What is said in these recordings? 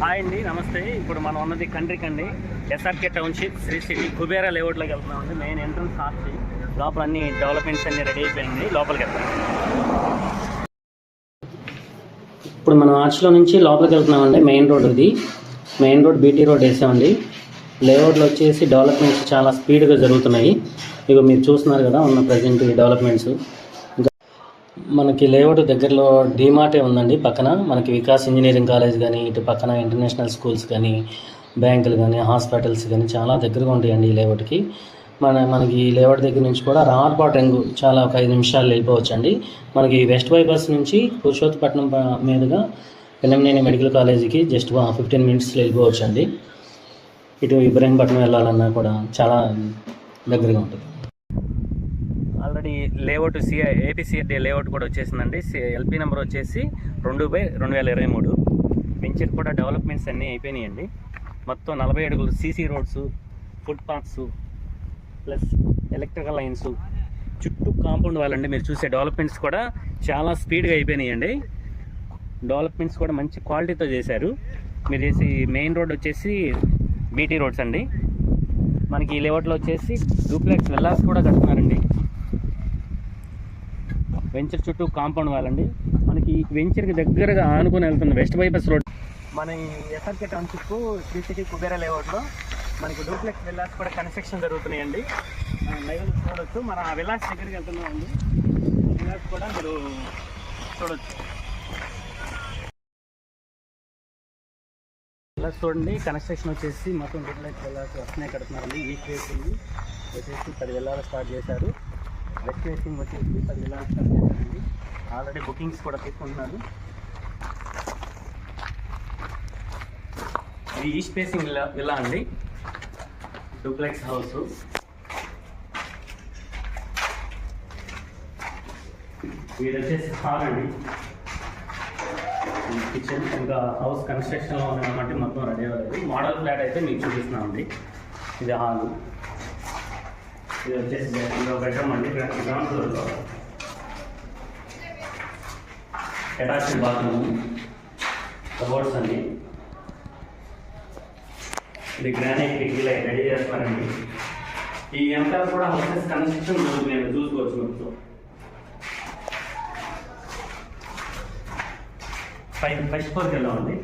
Hi అండి, నమస్తే. ఇప్పుడు మనం ఉన్నది కండ్రికండి SRK township Sri city Kubera లేఅవుట్లోకి వెళ్తున్నామండి. మెయిన్ ఎంట్రన్స్ ఆర్చి లోపల అన్ని డెవలప్మెంట్స్ అన్ని రెడీ అయిపోయింది. లోపలికి వెళ్తాం. ఇప్పుడు మనం ఆర్చ్లో నుంచి లోపలికి వెళ్తున్నామండి. మెయిన్ రోడ్ ఇది. మెయిన్ రోడ్ బీటీ రోడ్ వేసామండి. లేఅవుట్లో వచ్చేసి డెవలప్మెంట్స్ చాలా స్పీడ్గా జరుగుతున్నాయి. ఇక మీరు చూస్తున్నారు కదా ఉన్న ప్రజెంట్ డెవలప్మెంట్స్. మనకి లేఅవుట్ దగ్గరలో డీమార్టే ఉందండి. పక్కన మనకి వికాస్ ఇంజనీరింగ్ కాలేజ్ కానీ, ఇటు పక్కన ఇంటర్నేషనల్ స్కూల్స్ కానీ, బ్యాంకులు కానీ, హాస్పిటల్స్ కానీ చాలా దగ్గరగా ఉంటాయండి ఈ లేఅవుట్కి. మనకి ఈ లేఅవుట్ దగ్గర నుంచి కూడా రామర్పాటు రింగు చాలా ఒక 5 నిమిషాలు వెళ్ళిపోవచ్చు అండి. మనకి వెస్ట్ బైపాస్ నుంచి పురుషోత్తపట్నం మీదుగా పిన్నమనేని మెడికల్ కాలేజీకి జస్ట్ 15 మినిట్స్లో వెళ్ళిపోవచ్చు అండి. ఇటు ఇబ్రహీంపట్నం వెళ్ళాలన్నా కూడా చాలా దగ్గరగా ఉంటుంది. ఆల్రెడీ లేఅవుట్ ఏపీసీఆర్డీ లేఅవుట్ కూడా వచ్చేసిందండి. ఎల్పీ నెంబర్ వచ్చేసి 2/2023. వెంచర్ కూడా డెవలప్మెంట్స్ అన్నీ అయిపోయినాయండి. మొత్తం 40 అడుగులు CC roads, foot paths plus electrical lines, చుట్టూ కాంపౌండ్ వాళ్ళండి. మీరు చూసే డెవలప్మెంట్స్ కూడా చాలా స్పీడ్గా అయిపోయినాయండి. డెవలప్మెంట్స్ కూడా మంచి క్వాలిటీతో చేశారు. మీరు చేసి మెయిన్ రోడ్ వచ్చేసి బీటీ రోడ్స్ అండి. మనకి ఈ లేఅవుట్లో వచ్చేసి డూప్లెక్స్ విల్లాస్ కూడా కడుతున్నారండి. వెంచర్ చుట్టూ కాంపౌండ్ వాళ్ళండి. మనకి వెంచర్కి దగ్గరగా ఆనుకొని వెళ్తున్న వెస్ట్ బైపాస్ రోడ్. మన SRK township Sri city Kubera లేఅవుట్లో మనకి డూప్లెక్స్ విల్లాస్ కూడా కన్స్ట్రక్షన్ జరుగుతున్నాయండి. లైవ్ చూడొచ్చు. మన విల్లాస్ దగ్గరికి వెళ్తున్నామండి. విల్లాస్ కూడా మీరు చూడొచ్చు. విల్లాస్ చూడండి. కన్స్ట్రక్షన్ వచ్చేసి మొత్తం డూప్లెక్స్ విల్లాస్ వస్తున్నాయి కడుతున్నారండి. ఈస్ట్ ఫేసింగ్ వచ్చేసి 10 విల్లాలు స్టార్ట్ చేశారు. వెస్ట్ ఫేసింగ్ వచ్చేసి 10 విల్లాలు స్టార్ట్ చేశారండి. ఆల్రెడీ బుకింగ్స్ కూడా తీసుకుంటున్నారు. ఇది ఈస్ట్ ఫేసింగ్ విల్లా అండి. Duplex house. ఇది వచ్చేసి హాల్ అండి. కిచెన్ ఇంకా హౌస్ కన్స్ట్రక్షన్లో ఉన్నటువంటి మొత్తం రెడీ అవ్వలేదు. మోడల్ ఫ్లాట్ అయితే మీకు చూపిస్తున్నామండి. ఇది హాలు. ఇది వచ్చేసి బెడ్రూమ్ అండి. గ్రౌండ్ ఫ్లోర్లో అటాచ్డ్ బాత్రూమ్, కబోర్డ్స్ అండి. ఇది గ్రానైట్ కిటికీలు రెడీ చేస్తున్నారండి. ఈ అంతా కూడా హౌసెస్ కన్స్ట్రక్షన్ జరుగుతున్నాయి, చూసుకోవచ్చు. మొత్తం 5th ఫ్లోర్కి వెళ్ళామండి.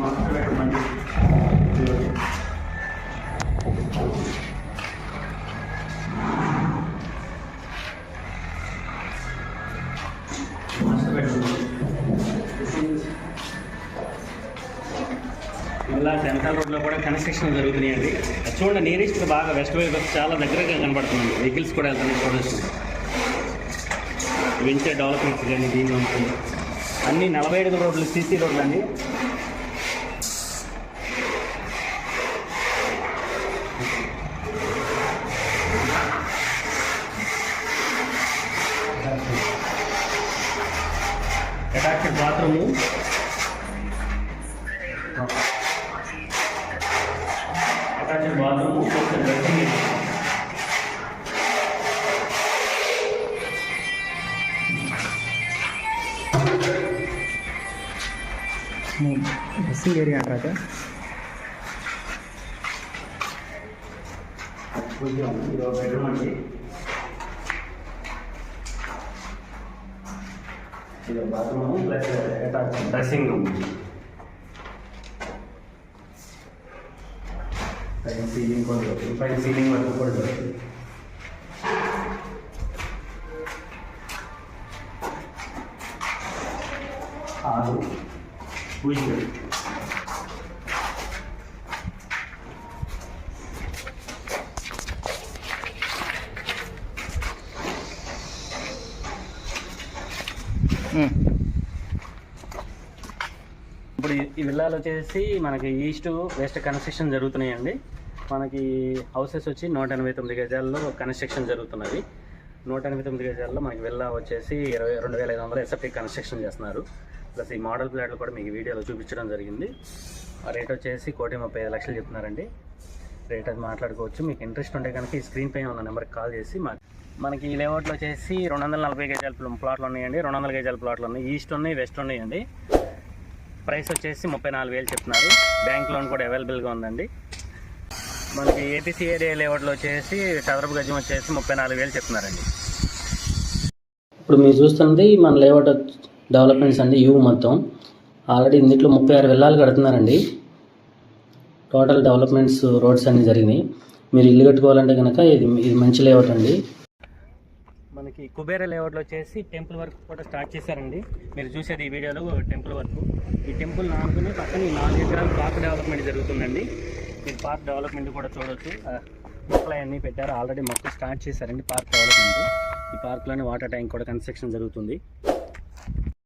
మాస్టర్ బెడ్రూమ్ అండి. మాస్టర్ బెడ్రూమ్ ఇలా సెంట్రల్ రోడ్లో కూడా కన్స్ట్రక్షన్ జరుగుతున్నాయండి. చూడండి, నియరెస్ట్ బాగా వెస్ట్ వైపు చాలా దగ్గరగా కనబడుతుంది. వెహికల్స్ కూడా వెళ్తున్నాయి. చూడొచ్చు. వెంచర్ డెవలప్మెంట్స్ కానీ దీని ఉంటుంది. అన్నీ 40 అడుగుల రోడ్లు సీసీ రోడ్లు అండి. Attached bathroom, dressing. Dressing area అంటారా? బెడ్రూమ్ అండి. ఇది bathroom plus attached dressing room. పైన సీలింగ్ వరకు కూడా దొరుకుతుంది. హాలు, పూజ గది. ఇప్పుడు ఈ విల్లాలు వచ్చేసి మనకి ఈస్ట్ వెస్ట్ కన్స్ట్రక్షన్ జరుగుతున్నాయండి. మనకి హౌసెస్ వచ్చి 189 గజాల్లో కన్స్ట్రక్షన్ జరుగుతున్నది. 189 గజాల్లో మనకి విల్లా వచ్చేసి 22,500 ఎస్ఎఫ్టీ కన్స్ట్రక్షన్ చేస్తున్నారు. ప్లస్ ఈ మోడల్ ప్లాట్లు కూడా మీకు వీడియోలో చూపించడం జరిగింది. ఆ రేట్ వచ్చేసి 1,35,00,000 చెప్తున్నారండి. రేట్ అది మాట్లాడుకోవచ్చు. మీకు ఇంట్రెస్ట్ ఉంటే కనుక ఈ స్క్రీన్ పై ఉన్న నెంబర్కి కాల్ చేసి మనకి ఈ లేఅవుట్లో వచ్చేసి 240 గజాల ప్లాట్లు ఉన్నాయండి, 200 గజాల ప్లాట్లు ఉన్నాయి, ఈస్ట్ ఉన్నాయి, వెస్ట్ ఉన్నాయండి. ప్రైస్ వచ్చేసి 34,000 చెప్తున్నారు. బ్యాంక్ లోన్ కూడా అవైలబుల్గా ఉందండి. మనకి ఏపీసీ ఏరియా లేఅవుట్లో వచ్చేసి చదరపు గజం వచ్చేసి 34,000 చెప్తున్నారండి. ఇప్పుడు మీరు చూస్తుంది మన లేఅవుట్ డెవలప్మెంట్స్ అండి. యూ మొత్తం ఆల్రెడీ ఇందులో 36 విల్లాలు కడుతున్నారండి. టోటల్ డెవలప్మెంట్స్ రోడ్స్ అన్నీ జరిగినాయి. మీరు ఇల్లు కట్టుకోవాలంటే కనుక ఇది మంచి లేఅవుట్ అండి. మనకి కుబేర లేఅవుట్లో వచ్చేసి టెంపుల్ వర్క్ కూడా స్టార్ట్ చేశారండి. మీరు చూసేది ఈ వీడియోలో టెంపుల్ వర్క్. ఈ టెంపుల్ నానుకుని పక్కన ఈ 4 ఎకరాలు పార్క్ డెవలప్మెంట్ జరుగుతుందండి. మీరు పార్క్ డెవలప్మెంట్ కూడా చూడవచ్చు. మొక్కలు అన్నీ పెట్టారు, ఆల్రెడీ మొక్కలు స్టార్ట్ చేశారండి పార్క్ డెవలప్మెంట్. ఈ పార్క్లోనే వాటర్ ట్యాంక్ కూడా కన్స్ట్రక్షన్ జరుగుతుంది.